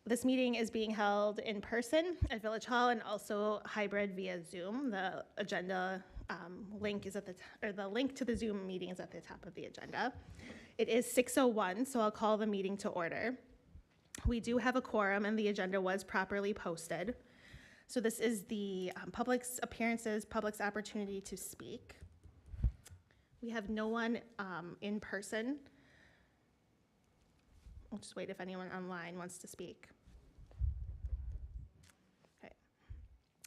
This meeting is being held in person at Village Hall and also hybrid via Zoom. The agenda link is at the link to the Zoom meeting is at the top of the agenda. It is 6:01, so I'll call the meeting to order. We do have a quorum and the agenda was properly posted. So this is the public's appearances, public's opportunity to speak. We have no one in person. I'll just wait if anyone online wants to speak. Okay.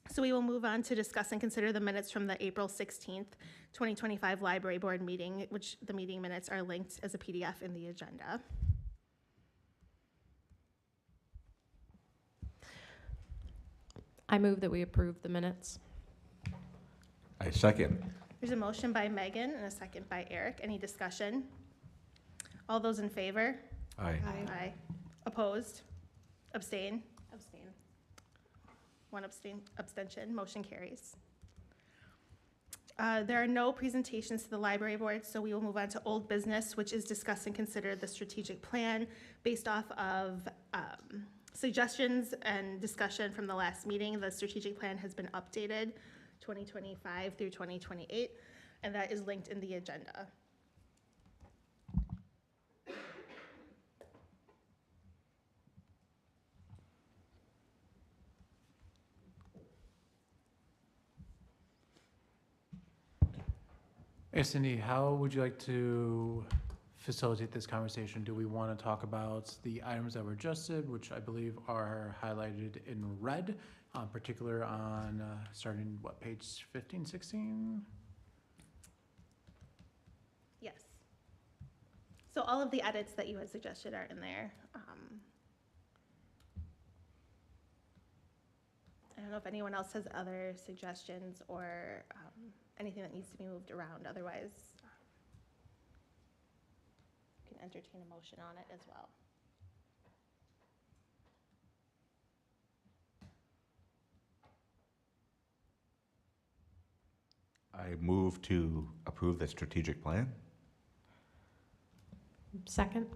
So we will move on to discuss and consider the minutes from the April 16th, 2025 Library Board meeting, which the meeting minutes are linked as a PDF in the agenda. I move that we approve the minutes. I second. There's a motion by Megan and a second by Eric. Any discussion? All those in favor? Aye. Aye. Opposed? Abstain? One abstention. Motion carries. There are no presentations to the library board, so we will move on to old business, which is discuss and consider the strategic plan based off of suggestions and discussion from the last meeting. The strategic plan has been updated 2025 through 2028, and that is linked in the agenda. Hey, Cindy, how would you like to facilitate this conversation? Do we want to talk about the items that were adjusted, which I believe are highlighted in red, particular on starting what, page 15, 16? Yes. So all of the edits that you had suggested are in there. I don't know if anyone else has other suggestions or anything that needs to be moved around. Otherwise, you can entertain a motion on it as well. I move to approve the strategic plan. Second?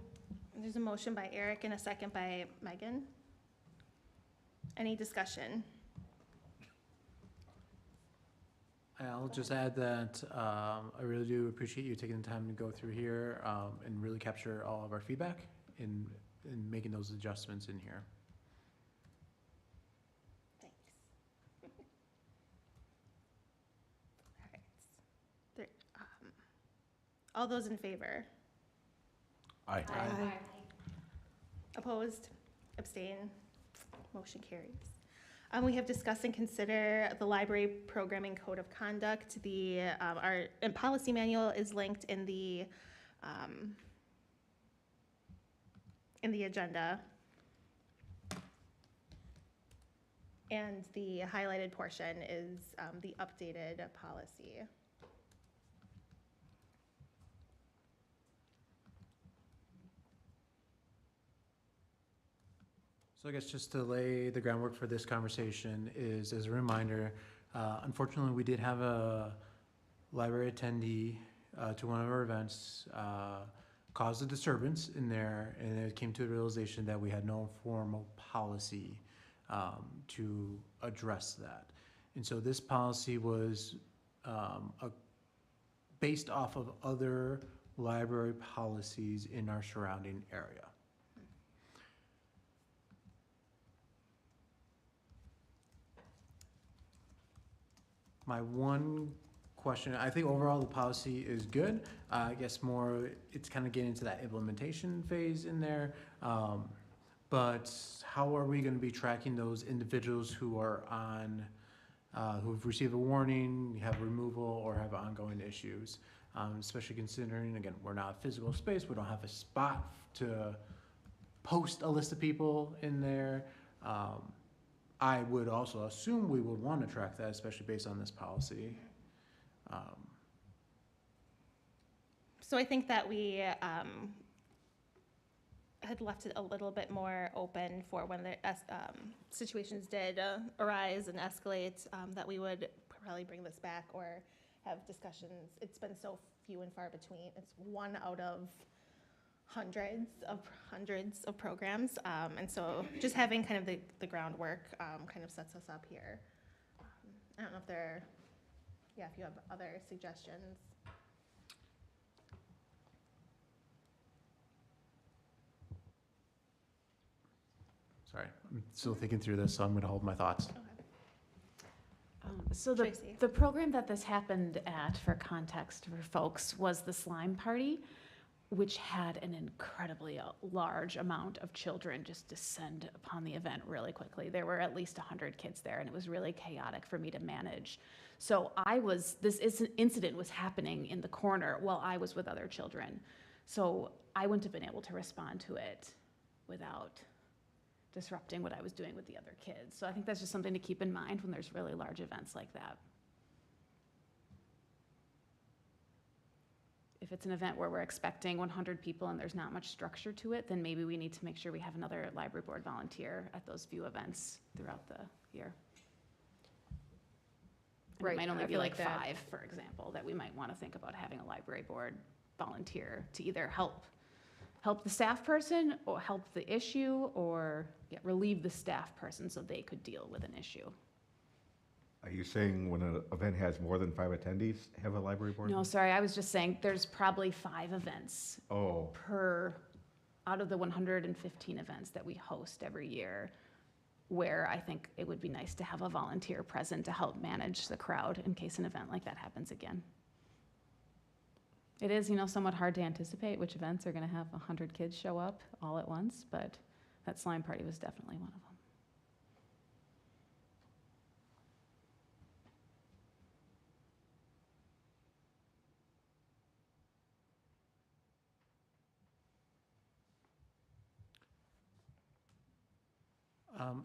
There's a motion by Eric and a second by Megan. Any discussion? I'll just add that I really do appreciate you taking the time to go through here and really capture all of our feedback in making those adjustments in here. Thanks. All right. There, all those in favor? Aye. Aye. Opposed? Abstain? Motion carries. We have discussed and consider the library programming code of conduct. Our policy manual is linked in the agenda. And the highlighted portion is the updated policy. So I guess just to lay the groundwork for this conversation is, as a reminder, unfortunately, we did have a library attendee to one of our events cause a disturbance in there, and it came to a realization that we had no formal policy to address that. And so this policy was based off of other library policies in our surrounding area. My one question, I think overall the policy is good. I guess more, it's kind of getting into that implementation phase in there. But how are we going to be tracking those individuals who are on, who've received a warning, have removal, or have ongoing issues? Especially considering, again, we're not a physical space, we don't have a spot to post a list of people in there. I would also assume we would want to track that, especially based on this policy. So I think that we had left it a little bit more open for when the situations did arise and escalate, that we would probably bring this back or have discussions. It's been so few and far between. It's one out of hundreds of programs. And so just having kind of the groundwork kind of sets us up here. I don't know if if you have other suggestions. Sorry, I'm still thinking through this, so I'm going to hold my thoughts. Okay. So Tracy. the program that this happened at, for context for folks, was the slime party, which had an incredibly large amount of children just descend upon the event really quickly. There were at least 100 kids there, and it was really chaotic for me to manage. So this incident was happening in the corner while I was with other children. So I wouldn't have been able to respond to it without disrupting what I was doing with the other kids. So I think that's just something to keep in mind when there's really large events like that. If it's an event where we're expecting 100 people and there's not much structure to it, then maybe we need to make sure we have another library board volunteer at those few events throughout the year. And Right, it might only I be feel like like that- 5, for example, that we might want to think about having a library board volunteer to either help the staff person or help the issue, or relieve the staff person so they could deal with an issue. Are you saying when an event has more than 5 attendees, have a library board? No, sorry, I was just saying there's probably 5 events Oh, out of the 115 events that we host every year, where I think it would be nice to have a volunteer present to help manage the crowd in case an event like that happens again. It is, somewhat hard to anticipate which events are going to have 100 kids show up all at once, but that slime party was definitely one of them.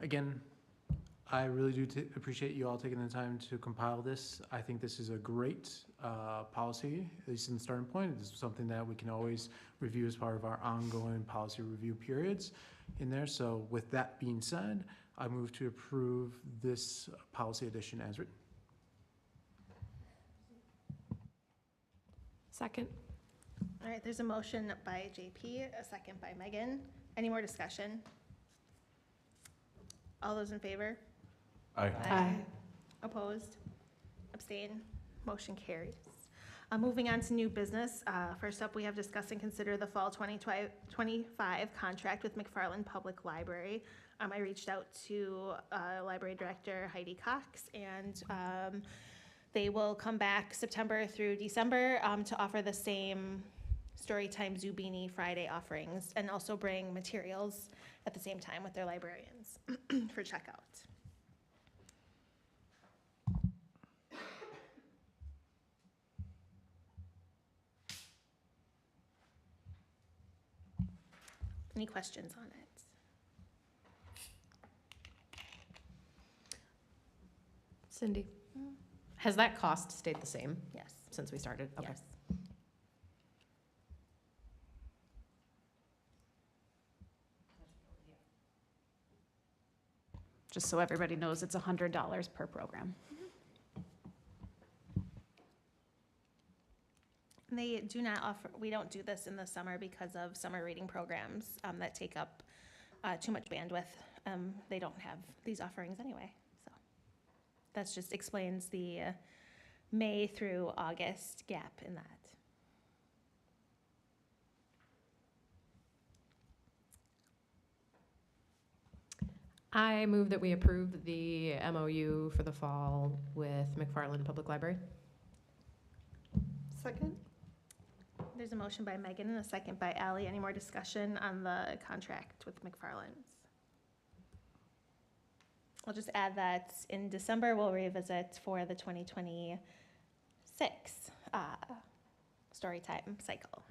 Again, I really do appreciate you all taking the time to compile this. I think this is a great policy, at least in the starting point. This is something that we can always review as part of our ongoing policy review periods in there. So with that being said, I move to approve this policy addition as written. Second. All right, there's a motion by JP, a second by Megan. Any more discussion? All those in favor? aye. Aye. Opposed? Abstain? Motion carries. Moving on to new business. First up, we have discuss and consider the fall 2025 contract with McFarland Public Library. I reached out to Library Director Heidi Cox, and they will come back September through December to offer the same Storytime Zubini Friday offerings, and also bring materials at the same time with their librarians for checkout. Any questions on it? Cindy? Has that cost stayed the same Yes. since we started? Okay. Yes. Just so everybody knows, it's $100 per program. And they do not offer, we don't do this in the summer because of summer reading programs that take up too much bandwidth. They don't have these offerings anyway, so that just explains the May through August gap in that. I move that we approve the MOU for the fall with McFarland Public Library. Second. There's a motion by Megan and a second by Ally. Any more discussion on the contract with McFarland's? I'll just add that in December, we'll revisit for the 2026 Storytime cycle. All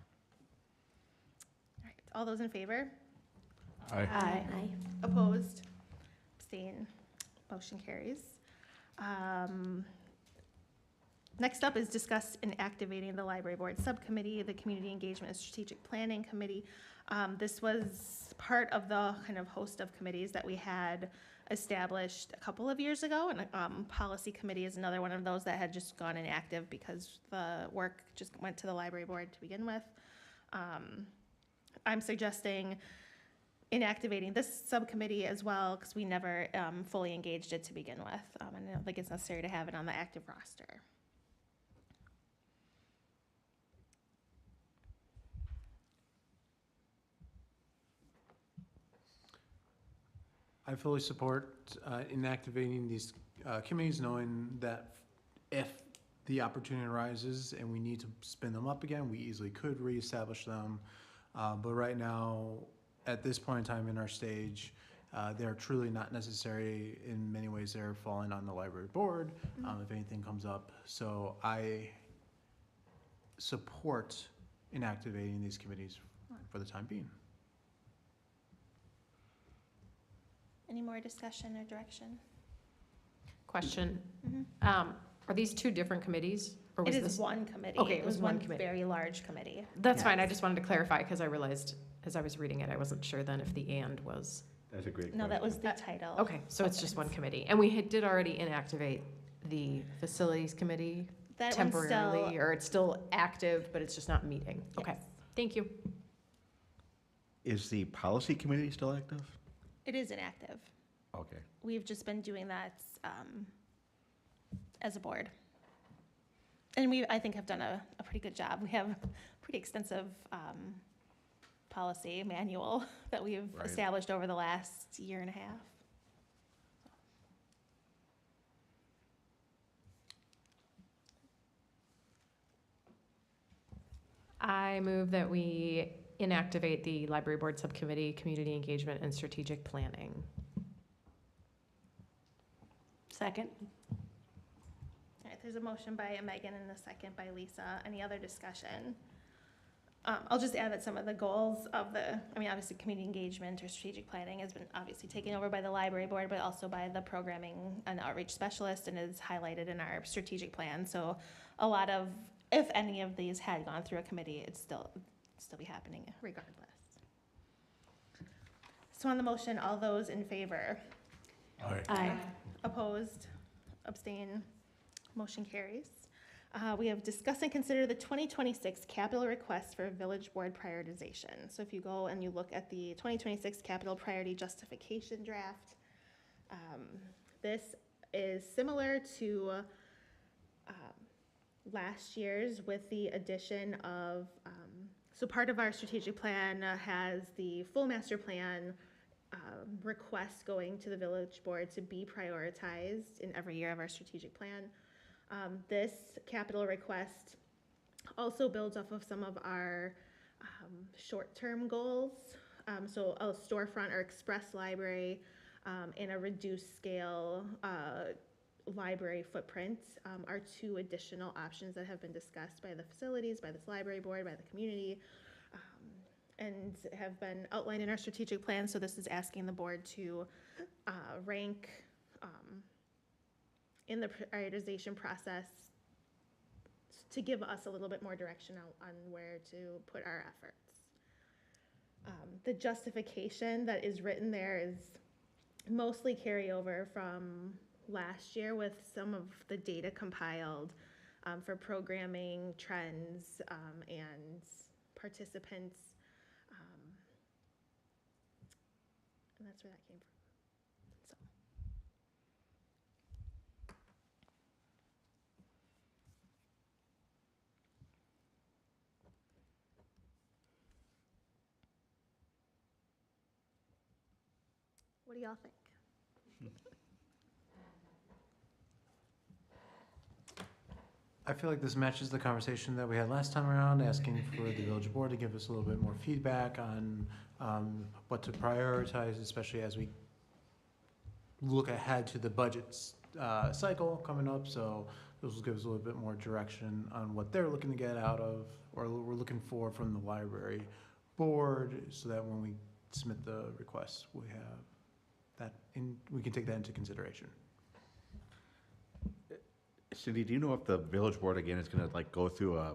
right, all those in favor? Aye. Aye. Opposed? Abstain? Motion carries. Next up is discuss in activating the library board subcommittee, the community engagement and strategic planning committee. This was part of the kind of host of committees that we had established a couple of years ago, and policy committee is another one of those that had just gone inactive because the work just went to the library board to begin with. I'm suggesting inactivating this subcommittee as well, because we never fully engaged it to begin with. And I don't think it's necessary to have it on the active roster. I fully support inactivating these committees, knowing that if the opportunity arises and we need to spin them up again, we easily could reestablish them. But right now, at this point in time in our stage, they're truly not necessary. In many ways, they're falling on the library board if anything comes up. So I support inactivating these committees for the time being. Any more discussion or direction? Question, Mhm. are these two different committees? Or It was is this? one committee. Okay, it was one committee. Very large committee. That's fine, I Yes. just wanted to clarify, because I realized, as I was reading it, I wasn't sure then if the "and" was, That's a great question. No, that was the title. okay, so it's just one Okay. committee. And we did already inactivate the facilities committee That one's temporarily, still, or it's still active, but it's just not meeting? Okay, yes. thank you. Is the policy committee still active? It is inactive. Okay. We've just been doing that as a board. And we, I think, have done a pretty good job. We have a pretty extensive policy manual that we've Right. established over the last year and a half. I move that we inactivate the library board subcommittee, community engagement and strategic planning. Second? All right, there's a motion by Megan and a second by Lisa. Any other discussion? I'll just add that some of the goals of obviously community engagement or strategic planning has been obviously taken over by the library board, but also by the programming and outreach specialist, and is highlighted in our strategic plan. So a lot of, if any of these had gone through a committee, it'd still be happening regardless. So on the motion, all those in favor? Aye. Opposed? Abstain? Motion carries. We have discuss and consider the 2026 capital request for village board prioritization. So if you go and you look at the 2026 capital priority justification draft, this is similar to last year's, with the addition of, so part of our strategic plan has the full master plan requests going to the village board to be prioritized in every year of our strategic plan. This capital request also builds off of some of our short-term goals. So a storefront or express library and a reduced scale library footprint are two additional options that have been discussed by the facilities, by this library board, by the community, and have been outlined in our strategic plan. So this is asking the board to rank in the prioritization process to give us a little bit more direction on where to put our efforts. The justification that is written there is mostly carryover from last year, with some of the data compiled for programming trends and participants. And that's where that came from. So. What do y'all think? I feel like this matches the conversation that we had last time around, asking for the village board to give us a little bit more feedback on what to prioritize, especially as we look ahead to the budget cycle coming up. So this will give us a little bit more direction on what they're looking to get out of, or we're looking for from the library board, so that when we submit the requests, we have that we can take that into consideration. Cindy, do you know if the village board, again, is gonna like go through a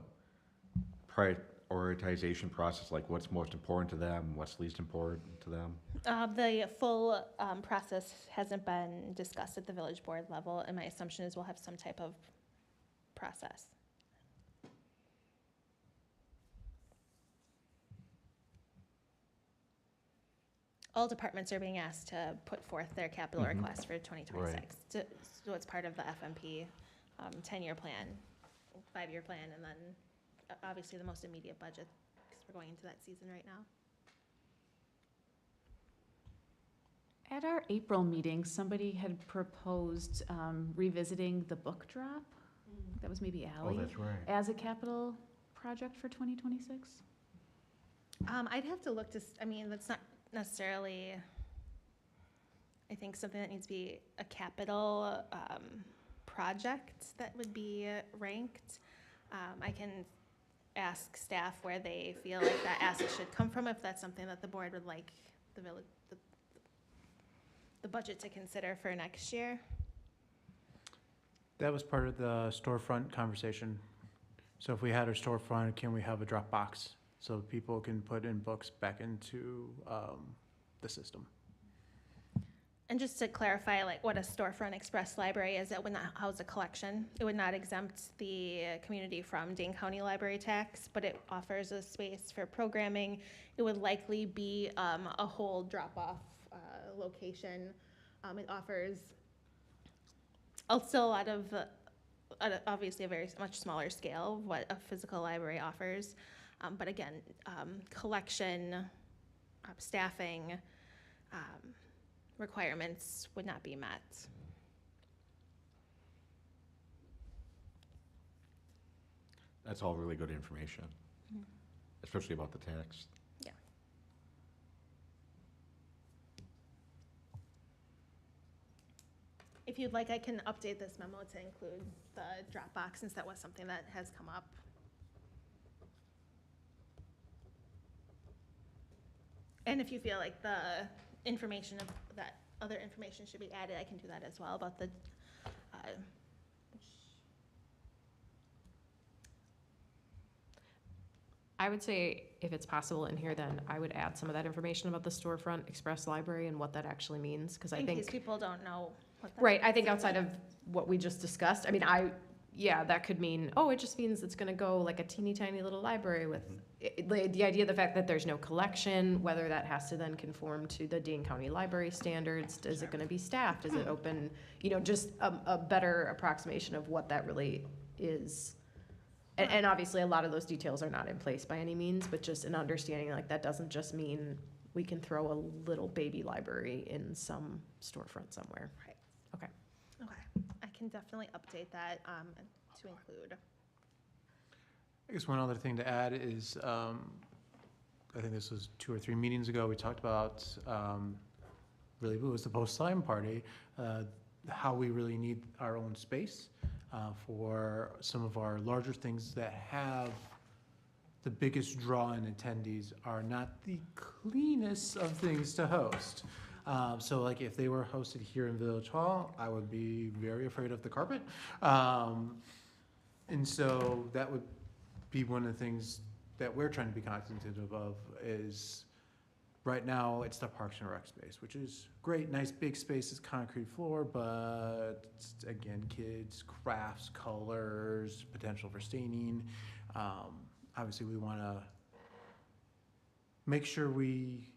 prioritization process, like what's most important to them, what's least important to them? The full process hasn't been discussed at the village board level, and my assumption is we'll have some type of process. all departments are being asked to put forth their capital Mhm. requests for 2026. So it's part of the FMP 10-year plan, 5-year plan, and then obviously the most immediate budget, because we're going into that season right now. At our April meeting, somebody had proposed revisiting the book drop. That was maybe Oh, Ally, that's right. as a capital project for 2026. I'd have to look to, I mean, that's not necessarily, I think, something that needs to be a capital project that would be ranked. I can ask staff where they feel like that ask should come from, if that's something that the board would like the budget to consider for next year. That was part of the storefront conversation. So if we had a storefront, can we have a drop box so people can put in books back into the system? And just to clarify, like what a storefront express library is, it would not house a collection. It would not exempt the community from Dane County library tax, but it offers a space for programming. It would likely be a whole drop-off location. It offers still a lot of, obviously a very much smaller scale of what a physical library offers. But again, collection, staffing, requirements would not be met. That's all really good information, Mhm. especially about the text. Yeah. If you'd like, I can update this memo to include the Dropbox, since that was something that has come up. And if you feel like the information of that other information should be added, I can do that as well about the, I would say if it's possible in here, then I would add some of that information about the storefront express library and what that actually means, because I in case think, people don't know what that right, I means. think outside of what we just discussed, I mean, yeah, that could mean, oh, it just means it's gonna go like a teeny tiny little library with, the idea, the fact that there's no collection, whether that has to then conform to the Dane County Library standards, is it gonna be staffed, is it open, just a better approximation of what that really is. And obviously, a lot of those details are not in place by any means, but just an understanding, like, that doesn't just mean we can throw a little baby library in some storefront somewhere. Right. Okay. Okay, I can definitely update that to include. I guess one other thing to add is, I think this was 2 or 3 meetings ago, we talked about, really, it was the post-slime party, how we really need our own space for some of our larger things that have the biggest draw in attendees are not the cleanest of things to host. So like if they were hosted here in Village Hall, I would be very afraid of the carpet. And so that would be one of the things that we're trying to be cognizant of is right now it's the Parks and Rec space, which is great, nice big spaces, concrete floor, but again, kids, crafts, colors, potential for staining. Obviously we want to make sure we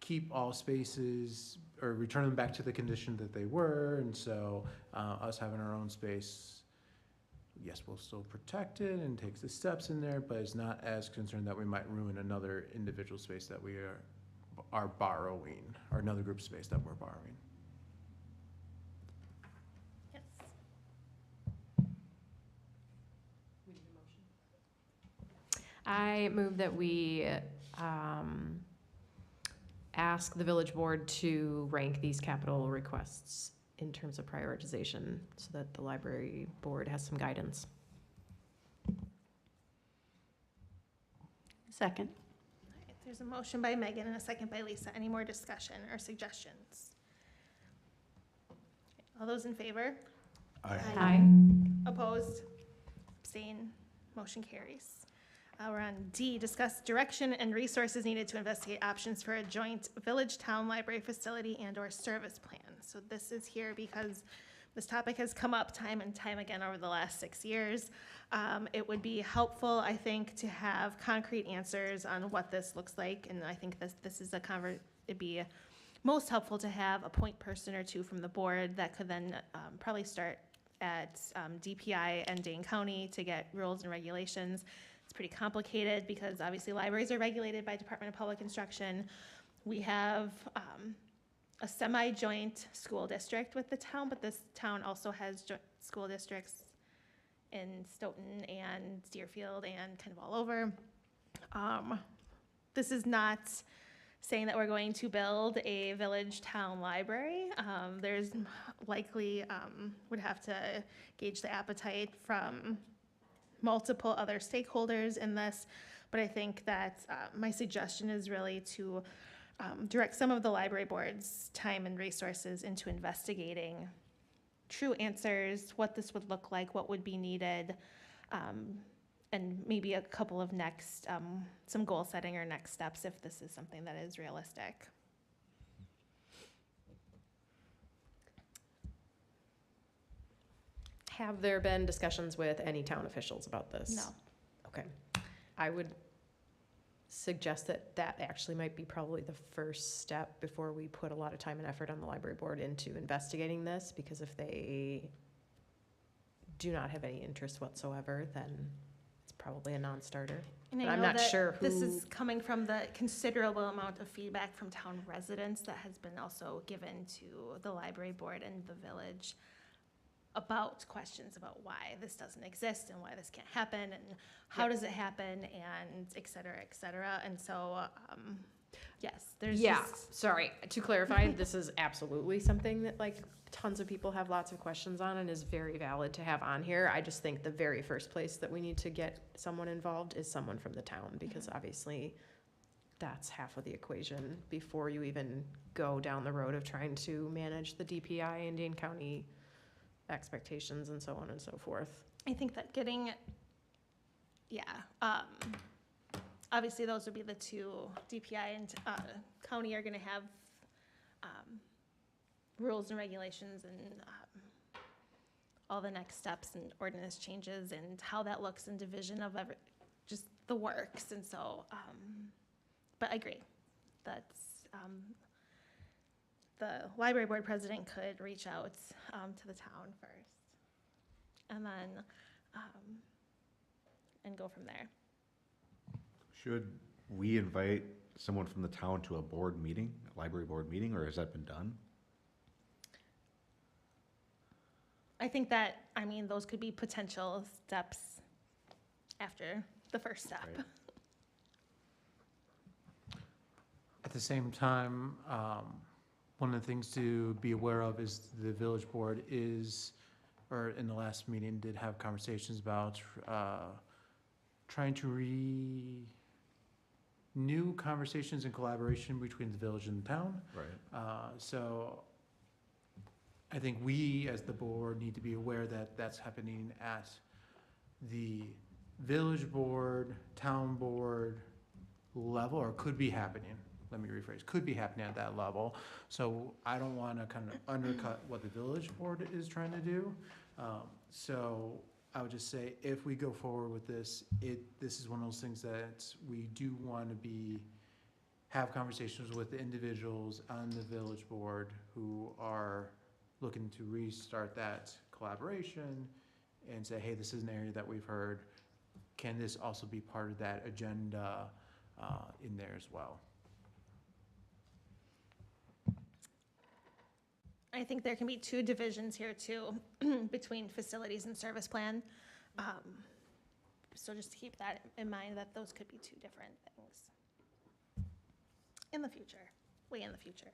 keep all spaces or return them back to the condition that they were. And so us having our own space, yes, we'll still protect it and take the steps in there, but it's not as concerned that we might ruin another individual space that we are borrowing, or another group space that we're borrowing. Yes. I move that we ask the village board to rank these capital requests in terms of prioritization so that the library board has some guidance. Second. All right, there's a motion by Megan and a second by Lisa. Any more discussion or suggestions? All those in favor? Aye. Opposed? Abstain? Motion carries. We're on D, discuss direction and resources needed to investigate options for a joint village-town library facility and/or service plan. So this is here because this topic has come up time and time again over the last 6 years. It would be helpful, I think, to have concrete answers on what this looks like, and I think this is it'd be most helpful to have a point person or two from the board that could then probably start at DPI and Dane County to get rules and regulations. It's pretty complicated because obviously libraries are regulated by Department of Public Instruction. We have a semi-joint school district with the town, but this town also has school districts in Stoughton and Deerfield and kind of all over. This is not saying that we're going to build a village town library. There's likely, would have to gauge the appetite from multiple other stakeholders in this, but I think that my suggestion is really to direct some of the library board's time and resources into investigating true answers, what this would look like, what would be needed, and maybe a couple of next, some goal setting or next steps if this is something that is realistic. Have there been discussions with any town officials about this? No. Okay. I would suggest that that actually might be probably the first step before we put a lot of time and effort on the library board into investigating this, because if they do not have any interest whatsoever, then it's probably a non-starter. And But I I'm know not that sure this who- is coming from the considerable amount of feedback from town residents that has been also given to the library board and the village about questions about why this doesn't exist and why this can't happen and how does it happen and et cetera, et cetera. And so, yes, there's Yeah, just, sorry, to clarify, this is absolutely something that like tons of people have lots of questions on and is very valid to have on here. I just think the very first place that we need to get someone involved is someone from the town, because obviously that's half of the equation before you even go down the road of trying to manage the DPI and Dane County expectations and so on and so forth. I think that getting, obviously those would be the two, DPI and county are gonna have rules and regulations and all the next steps and ordinance changes and how that looks in division of just the works. And so, but I agree, that's, the library board president could reach out to the town first and then, and go from there. Should we invite someone from the town to a board meeting, a library board meeting, or has that been done? I think that, I mean, those could be potential steps after the first step. Right. At the same time, one of the things to be aware of is the village board is, or in the last meeting, did have conversations about trying to renew conversations and collaboration between the village and the town. Right. So I think we, as the board, need to be aware that that's happening at the village board, town board level, or could be happening. Let me rephrase, could be happening at that level. So I don't want to kind of undercut what the village board is trying to do. So I would just say, if we go forward with this, this is one of those things that we do want to have conversations with the individuals on the village board who are looking to restart that collaboration and say, hey, this is an area that we've heard. Can this also be part of that agenda in there as well? I think there can be two divisions here too, between facilities and service plan. So just to keep that in mind, that those could be two different things in the future, way in the future.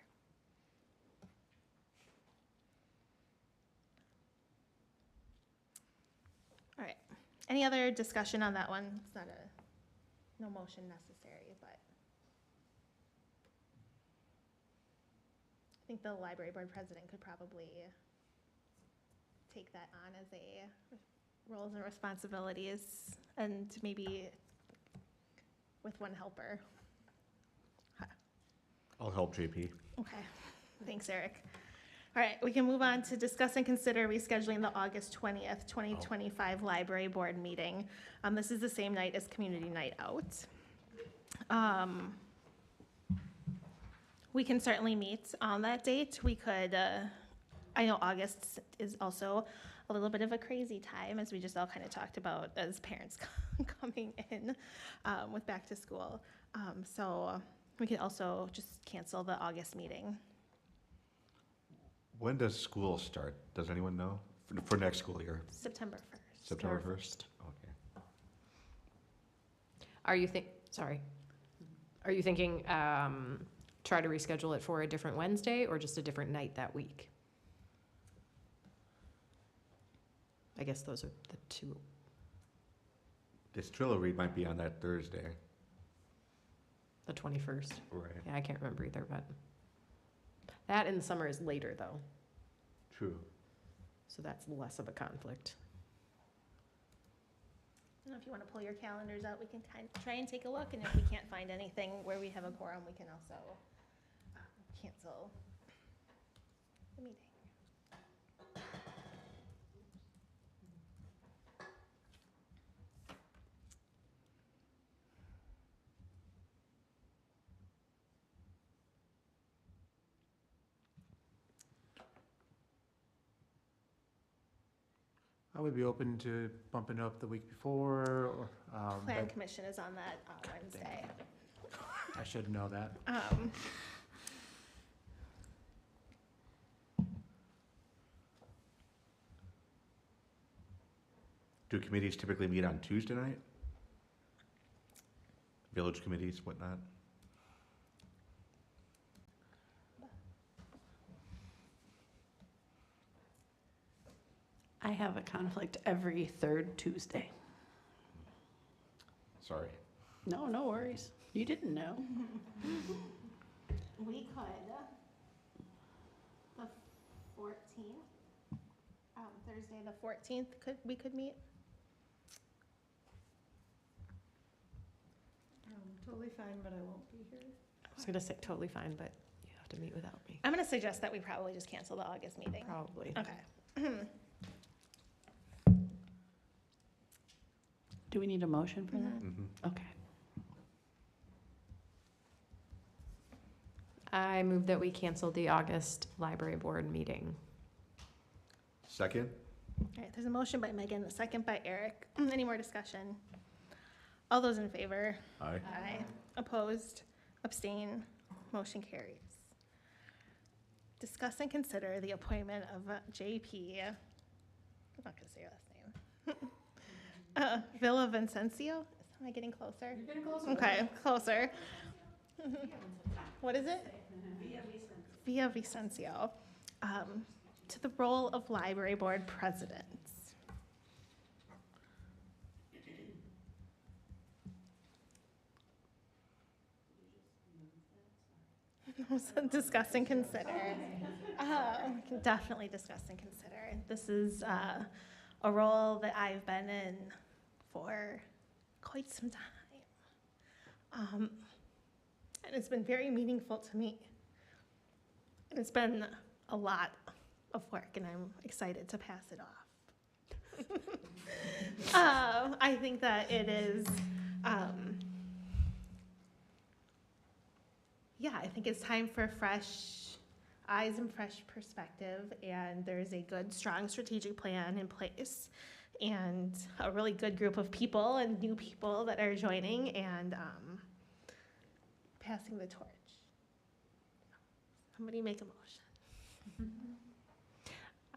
All right, any other discussion on that one? It's not no motion necessary, but I think the library board president could probably take that on as a roles and responsibilities, and maybe with one helper. I'll help JP. Okay, thanks, Eric. All right, we can move on to discuss and consider rescheduling the August 20th, 2025 library board meeting. This is the same night as community night out. We can certainly meet on that date. We could, I know August is also a little bit of a crazy time, as we just all kind of talked about as parents coming in with back to school. So we could also just cancel the August meeting. When does school start? Does anyone know? For next school year? September 1st. September 1st? Okay. Are you thinking, try to reschedule it for a different Wednesday or just a different night that week? I guess those are the two. This Trillo read might be on that Thursday. The 21st. Right. Yeah, I can't remember either, but that in the summer is later though, True. so that's less of a conflict. I don't know if you want to pull your calendars out, we can try and take a look, and if we can't find anything where we have a quorum, we can also cancel the meeting. I would be open to bumping up the week before, or, Plan but commission is on that Wednesday. I should know that. Do committees typically meet on Tuesday night? Village committees, whatnot? I have a conflict every third Tuesday. Sorry. No, no worries. You didn't know. We could, the 14th, Thursday the 14th, we could meet. Totally fine, but I won't be here. I was gonna say totally fine, but you have to meet without me. I'm going to suggest that we probably just cancel the August meeting. Probably. Okay. Do we need a motion for that? Mm-hmm. Okay. I move that we cancel the August library board meeting. Second? All right, there's a motion by Megan, a second by Eric. Any more discussion? All those in favor? Aye. Aye. Opposed? Abstain? Motion carries. Discuss and consider the appointment of JP, I'm not gonna say your last name. Villa Vicencio? Am I getting closer? You're getting closer. Okay, closer. What is it? Villa Vicencio, to the role of library board president. Discuss and consider. We can definitely discuss and consider. This is a role that I've been in for quite some time. And it's been very meaningful to me. And it's been a lot of work, and I'm excited to pass it off. I think that it is, I think it's time for fresh eyes and fresh perspective, and there's a good, strong strategic plan in place, and a really good group of people and new people that are joining and passing the torch. Somebody make a motion.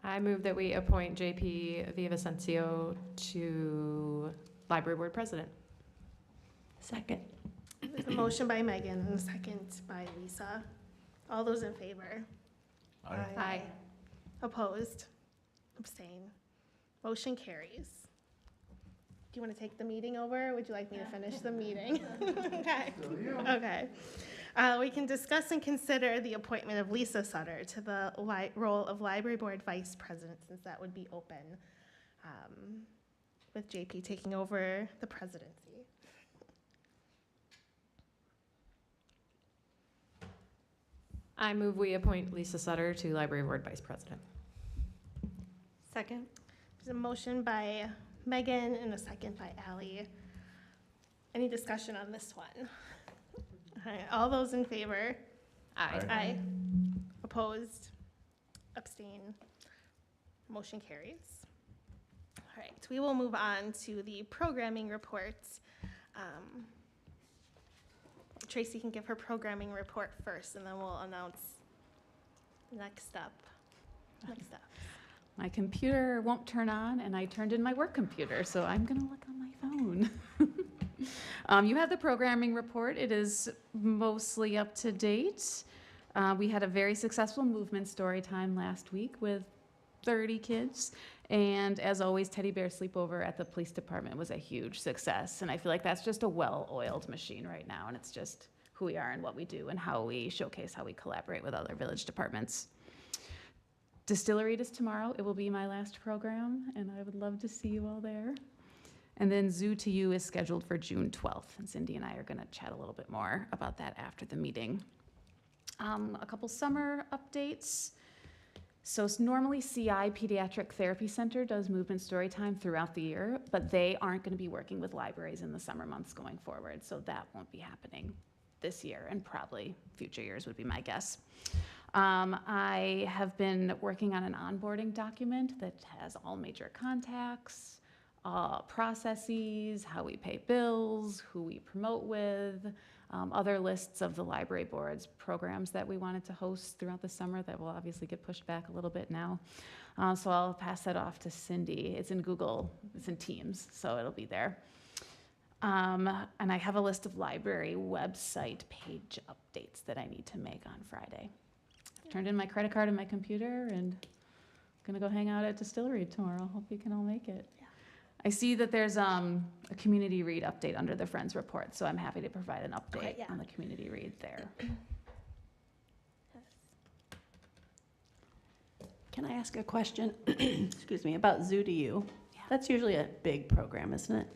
I move that we appoint JP Villavicencio to library board president. Second. There's a motion by Megan and a second by Lisa. All those in favor? Aye. Aye. Opposed? Abstain? Motion carries. Do you want to take the meeting over, or would you like me to finish the meeting? Okay. Okay. We can discuss and consider the appointment of Lisa Sutter to the role of library board vice president, since that would be open, with JP taking over the presidency. I move we appoint Lisa Sutter to library board vice president. Second. There's a motion by Megan and a second by Ally. Any discussion on this one? All right, all those in favor? Aye. Aye. Opposed? Abstain? Motion carries. All right, we will move on to the programming reports. Tracy can give her programming report first, and then we'll announce next up. Next up. My computer won't turn on, and I turned in my work computer, so I'm gonna look on my phone. You have the programming report. It is mostly up to date. We had a very successful movement story time last week with 30 kids. And as always, Teddy Bear Sleepover at the police department was a huge success. And I feel like that's just a well-oiled machine right now. And it's just who we are and what we do and how we showcase how we collaborate with other village departments. Distillery is tomorrow. It will be my last program, and I would love to see you all there. And then Zoo to You is scheduled for June 12th. And Cindy and I are going to chat a little bit more about that after the meeting. A couple summer updates. So normally CI Pediatric Therapy Center does movement story time throughout the year, but they aren't going to be working with libraries in the summer months going forward. So that won't be happening this year, and probably future years would be my guess. I have been working on an onboarding document that has all major contacts, processes, how we pay bills, who we promote with, other lists of the library board's programs that we wanted to host throughout the summer that will obviously get pushed back a little bit now. So I'll pass that off to Cindy. It's in Google, it's in Teams, so it'll be there. And I have a list of library website page updates that I need to make on Friday. I've turned in my credit card and my computer, and I'm gonna go hang out at Distillery tomorrow. Hope you can all make it. I see that there's a community read update under the Friends report, so I'm happy to provide an update Okay, yeah. on the community read there. Can I ask a question, excuse me, about Zoo to You? Yeah. That's usually a big program, isn't it?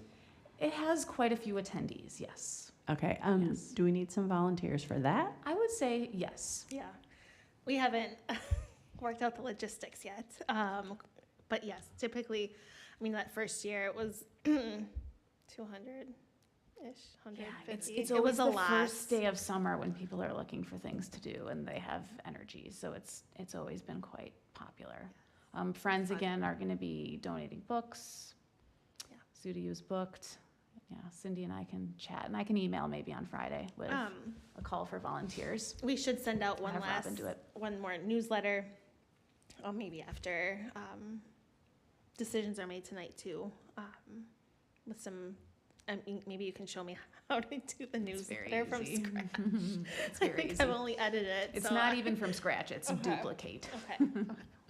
It has quite a few attendees, yes. Okay, Yes. do we need some volunteers for that? I would say yes. Yeah, we haven't worked out the logistics yet, but yes, typically, I mean, that first year it was 200-ish, 150. It's It always was a the lot. first day of summer when people are looking for things to do and they have energy, so it's always been quite popular. Friends Fun. again are going to be donating books. Yeah. Zoo to You's booked. Yeah, Cindy and I can chat, and I can email maybe on Friday with a call for volunteers. We should send out one Have Robin last, do it. one more newsletter, or maybe after decisions are made tonight too, with some, I mean, maybe you can show me how to do the It's very newsletter from easy. scratch. It's I very think easy. I've only edited it. It's so not even from scratch, it's Okay. duplicate. Okay.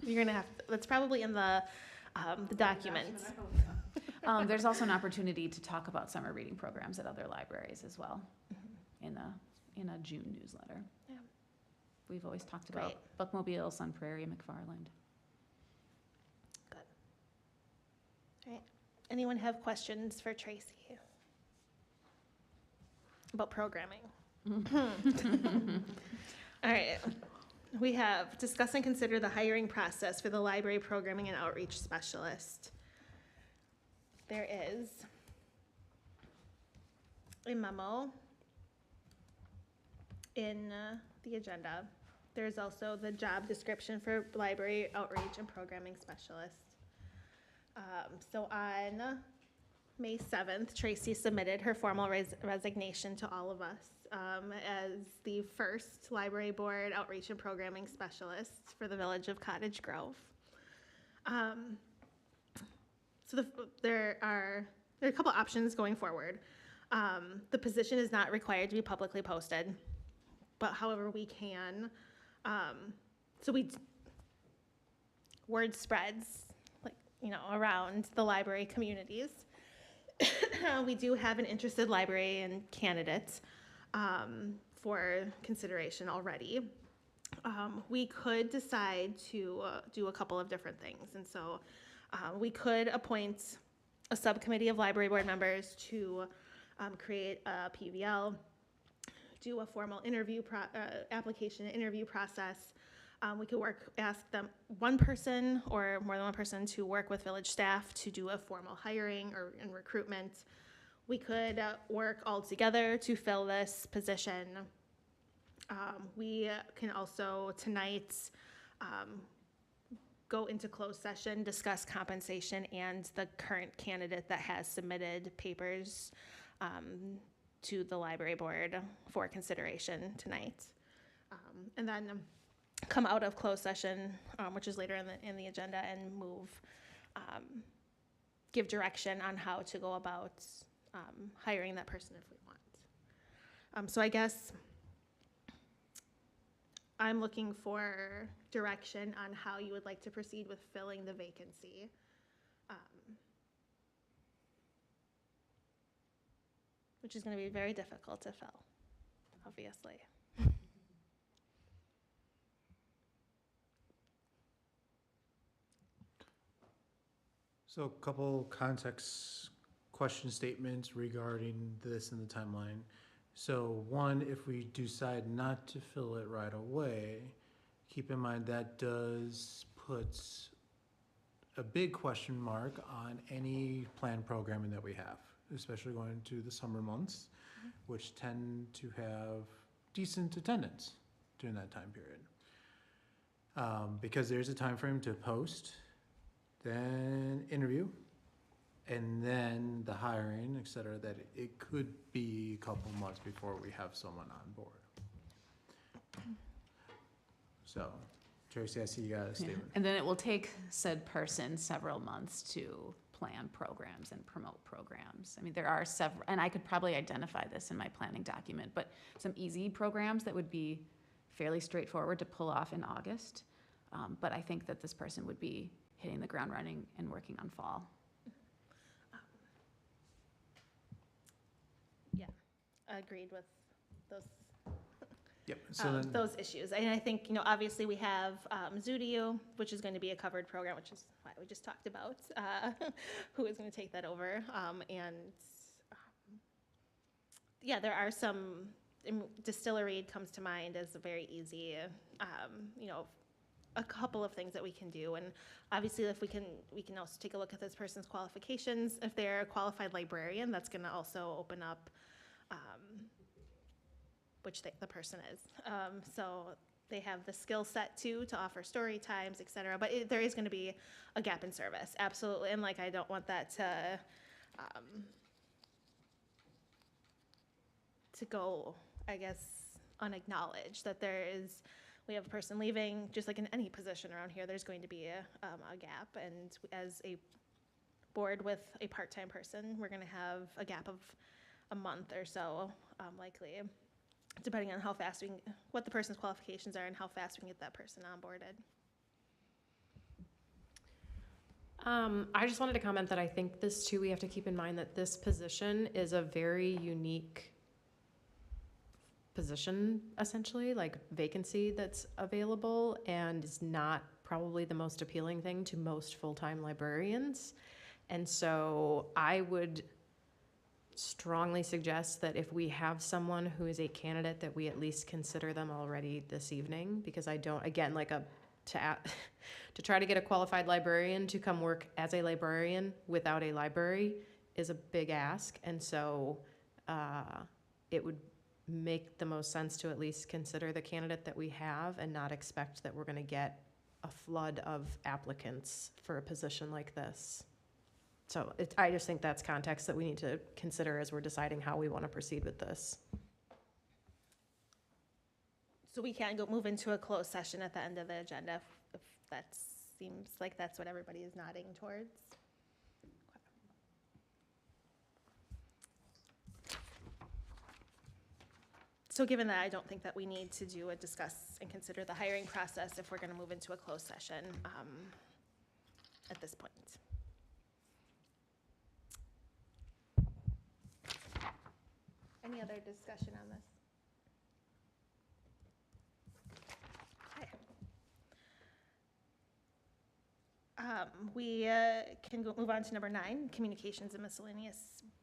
You're gonna have, that's probably in the documents. There's also an opportunity to talk about summer reading programs at other libraries as well in a June newsletter. Yeah. We've always talked about Bookmobile, Sun Prairie, McFarland. Anyone have questions for Tracy about programming? All right. We have discuss and consider the hiring process for the library programming and outreach specialist. There is a memo in the agenda. There's also the job description for library outreach and programming specialist. So on May 7th, Tracy submitted her formal resignation to all of us as the first library board outreach and programming specialist for the village of Cottage Grove. So there are a couple options going forward. The position is not required to be publicly posted, but however we can, word spreads, around the library communities. We do have an interested librarian candidate for consideration already. We could decide to do a couple of different things. And so we could appoint a subcommittee of library board members to create a PVL, do a formal interview application interview process. We could ask them, one person or more than one person, to work with village staff to do a formal hiring and recruitment. We could work all together to fill this position. We can also tonight go into closed session, discuss compensation and the current candidate that has submitted papers to the library board for consideration tonight. And then come out of closed session, which is later in the agenda, and move, give direction on how to go about hiring that person if we want. So I guess I'm looking for direction on how you would like to proceed with filling the vacancy. Which is going to be very difficult to fill, obviously. So a couple context question statements regarding this in the timeline. So one, if we decide not to fill it right away, keep in mind that does put a big question mark on any planned programming that we have, especially going into the summer months, which tend to have decent attendance during that time period. Because there's a time frame to post, then interview, and then the hiring, et cetera, that it could be a couple months before we have someone on board. So, Tracy, I see you got a Yeah. statement. And then it will take said person several months to plan programs and promote programs. I mean, there are several, and I could probably identify this in my planning document, but some easy programs that would be fairly straightforward to pull off in August. But I think that this person would be hitting the ground running and working on fall. Agreed with those Yep, so then, those issues. And I think, obviously we have Zudio, which is going to be a covered program, which is what we just talked about, who is going to take that over. Yeah, there are some, distillery comes to mind as a very easy, a couple of things that we can do. And obviously if we can also take a look at this person's qualifications. If they're a qualified librarian, that's going to also open up which the person is. So they have the skill set too to offer story times, et cetera. But there is going to be a gap in service, absolutely. And I don't want that to go, I guess, unacknowledged. That we have a person leaving, just like in any position around here. There's going to be a gap, and as a board with a part-time person, we're going to have a gap of a month or so, likely, depending on how fast what the person's qualifications are and how fast we can get that person onboarded. I just wanted to comment that I think this too, we have to keep in mind that this position is a very unique position, essentially, like vacancy that's available, and is not probably the most appealing thing to most full-time librarians. And so I would strongly suggest that if we have someone who is a candidate, that we at least consider them already this evening, because I don't, again, to try to get a qualified librarian to come work as a librarian without a library is a big ask. And so it would make the most sense to at least consider the candidate that we have and not expect that we're going to get a flood of applicants for a position like this. So I just think that's context that we need to consider as we're deciding how we want to proceed with this. So we can move into a closed session at the end of the agenda if that seems like that's what everybody is nodding towards. So given that, I don't think that we need to discuss and consider the hiring process if we're going to move into a closed session at this point. Any other discussion on this? Okay. We can move on to number 9, communications and miscellaneous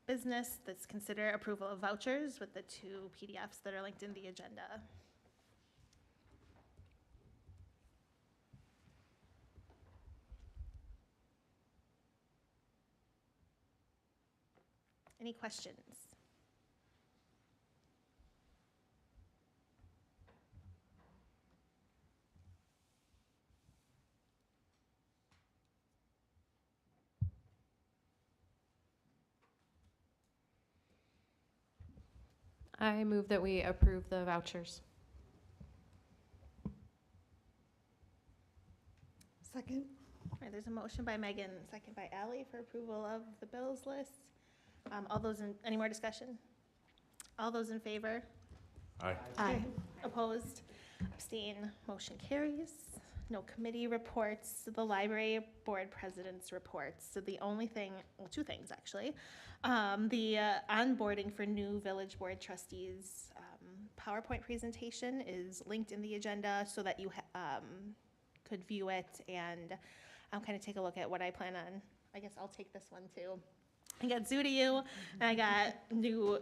business. Let's consider approval of vouchers with the 2 PDFs that are linked in the agenda. Any questions? I move that we approve the vouchers. Second? All right, there's a motion by Megan, second by Ally for approval of the bills list. All those in, any more discussion? All those in favor? Aye. Aye. Opposed? Abstain? Motion carries. No committee reports, the library board president's reports. So the only thing, well, two things actually. The onboarding for new village board trustees PowerPoint presentation is linked in the agenda so that you could view it and kind of take a look at what I plan on. I guess I'll take this one too. I got Zoo to You, and I got new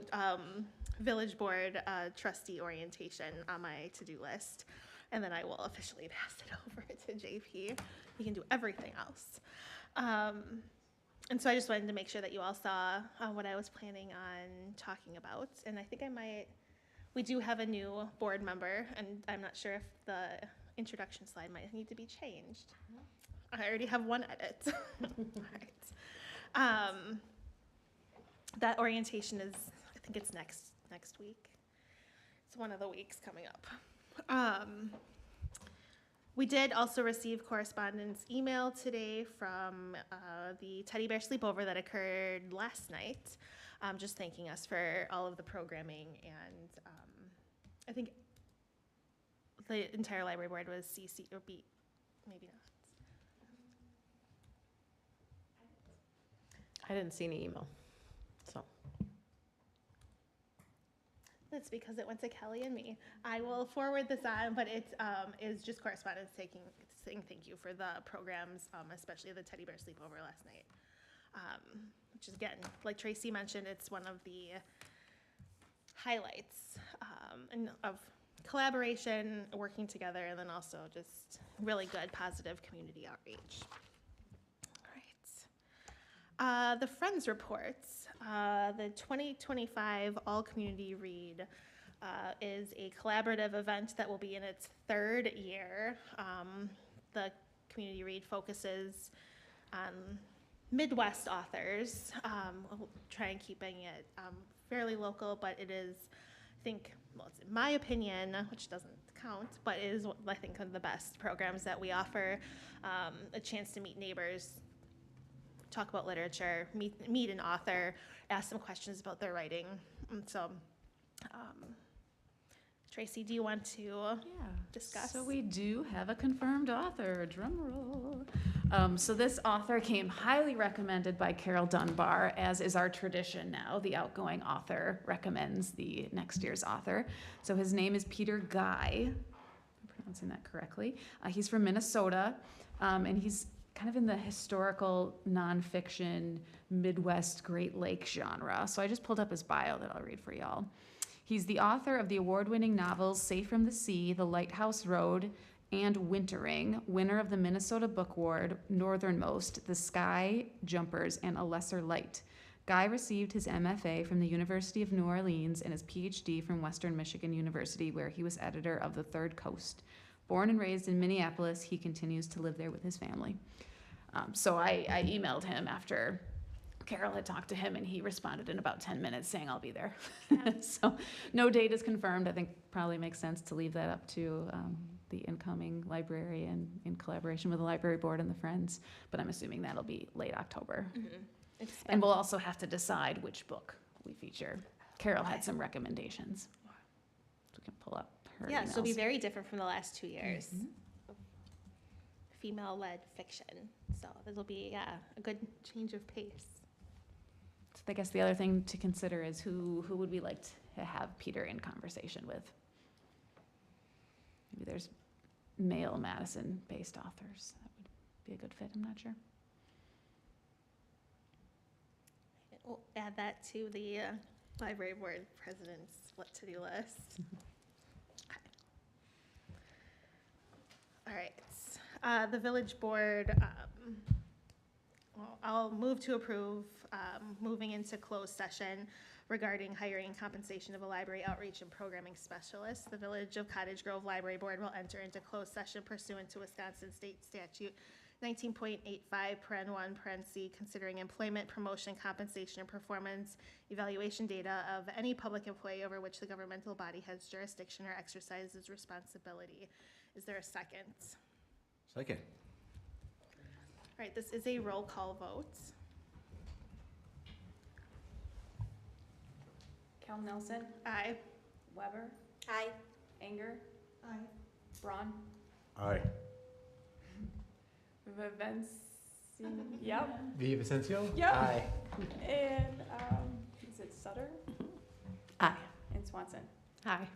village board trustee orientation on my to-do list. And then I will officially pass it over to JP. He can do everything else. And so I just wanted to make sure that you all saw what I was planning on talking about. And I think we do have a new board member, and I'm not sure if the introduction slide might need to be changed. I already have one edit. All right. That orientation is, I think it's next week. It's one of the weeks coming up. We did also receive correspondence email today from the Teddy Bear Sleepover that occurred last night, just thanking us for all of the programming, and I think the entire library board was CC or B, maybe not. I didn't see any email, so. That's because it went to Kelly and me. I will forward this on, but it is just correspondence saying thank you for the programs, especially the Teddy Bear Sleepover last night. Which is, again, like Tracy mentioned, it's one of the highlights of collaboration, working together, and then also just really good, positive community outreach. All right. The Friends reports. The 2025 All Community Read is a collaborative event that will be in its third year. The Community Read focuses on Midwest authors. We'll try and keeping it fairly local, but it is, I think, well, it's in my opinion, which doesn't count, but it is, I think, one of the best programs that we offer. A chance to meet neighbors, talk about literature, meet an author, ask some questions about their writing. And so, Tracy, do you want to discuss? So we do have a confirmed author, drum roll. So this author came highly recommended by Carol Dunbar, as is our tradition now. The outgoing author recommends the next year's author. So his name is Peter Guy, if I'm pronouncing that correctly. He's from Minnesota, and he's kind of in the historical nonfiction Midwest Great Lakes genre. So I just pulled up his bio that I'll read for y'all. He's the author of the award-winning novels Safe from the Sea, The Lighthouse Road, and Wintering, winner of the Minnesota Book Award, Northernmost, The Sky Jumpers, and A Lesser Light. Guy received his MFA from the University of New Orleans and his PhD from Western Michigan University, where he was editor of The Third Coast. Born and raised in Minneapolis, he continues to live there with his family. So I emailed him after Carol had talked to him, and he responded in about 10 minutes saying, I'll be there. So no date is confirmed. I think probably makes sense to leave that up to the incoming librarian in collaboration with the library board and the Friends, but I'm assuming that'll be late October. Mm-hmm. And we'll also have to decide which book we feature. Carol had some recommendations. So we can pull up her Yeah, so it'll be emails. very different from the last 2 years. Mhm. Female-led fiction. So this will be, a good change of pace. So I guess the other thing to consider is who would we like to have Peter in conversation with? Maybe there's male Madison-based authors. That would be a good fit, I'm not sure. We'll add that to the library board president's to-do list. Okay. All right. The village board, I'll move to approve moving into closed session regarding hiring and compensation of a library outreach and programming specialist. The Village of Cottage Grove Library Board will enter into closed session pursuant to Wisconsin State Statute 19.85, paren 1, paren C, considering employment, promotion, compensation, and performance evaluation data of any public employee over which the governmental body has jurisdiction or exercises responsibility. Is there a second? Second. All right, this is a roll call vote. Cal Nelson, Aye. Weber, Aye. Anger, Aye. Braun, Aye. Vivenci, yep, Vicencio? Yep. Aye. and, is it Sutter Aye. and Swanson? Hi.